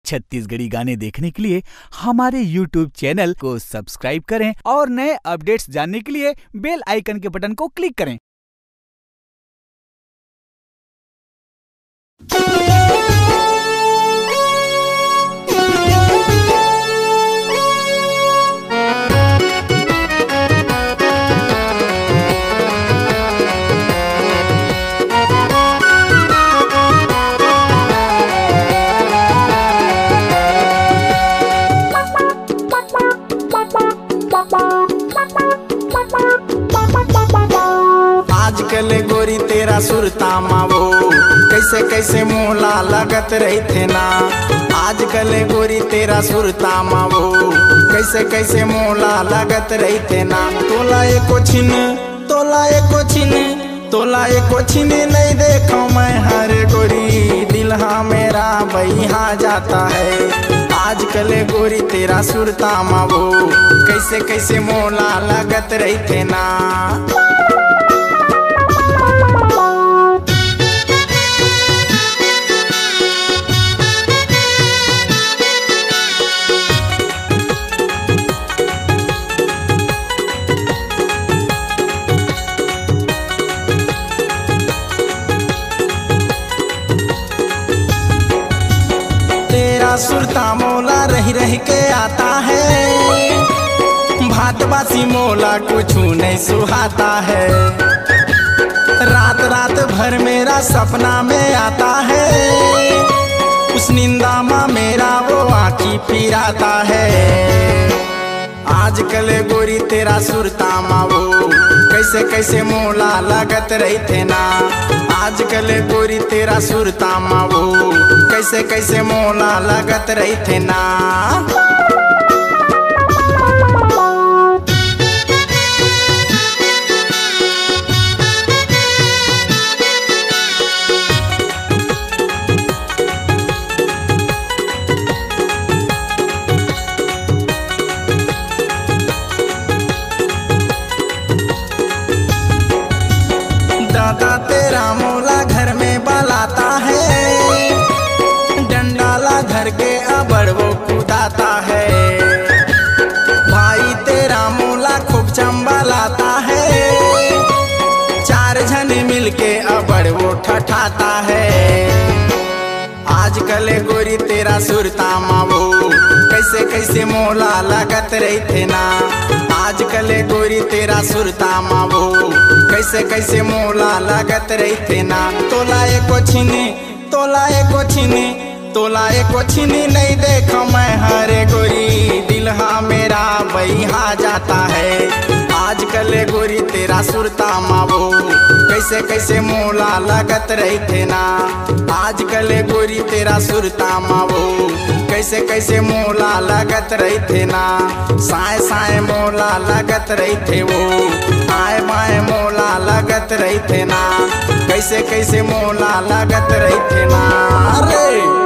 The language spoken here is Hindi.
छत्तीसगढ़ी गाने देखने के लिए हमारे YouTube चैनल को सब्सक्राइब करें और नए अपडेट्स जानने के लिए बेल आइकन के बटन को क्लिक करें। आजकल गोरी तेरा सुरता मावो कैसे कैसे मोला लगत रही थे ना। आजकल गोरी तेरा सुरता मावो कैसे कैसे मोला लगत रही थे ना। तोला एको छिन नहीं देखो मैं हर गोरी दिल हाँ मेरा बहिहा जाता है। आजकल गोरी तेरा सुरता मावो कैसे कैसे मोला लगत रही थे ना। सुरता मोला रही रही के आता है, भात बासी मोला कुछ नहीं सुहाता है। रात रात भर मेरा सपना में आता है, उस निंदा माँ मेरा वो आँखी पिराता है। आजकल गोरी तेरा सुरता मावो कैसे कैसे मोला लगत रही थे ना। आजकल गोरी तेरा सुरता मावो कैसे कैसे मोला लगत रही थे ना। दादा तेरा मोला घर में बलाता है, डंडाला धर के अबड़ वो कूदाता है। भाई तेरा मोला खूब चंबलाता है, चार जने मिलके अबड़ वो ठठाता है। आजकल गोरी तेरा सुरता मावो कैसे कैसे मोला लगत रही थे ना। आजकल गोरी तेरा सुरता मावो कैसे कैसे मोला लगत रही थे ना। तोला एको छिनी नहीं देखो मैं हरे गोरी दिल हाँ मेरा बहिहा जाता है। आजकल गोरी तेरा सुरता मावो कैसे कैसे मोला लगत रही थे ना। आजकल गोरी तेरा सुरता मावो कैसे कैसे मोला लगत रही थे ना। साए साए मोला लगत रही थे वो, आए बाएं मोला लगत रही थे ना। कैसे कैसे मोला लगत रही थे ना। अरे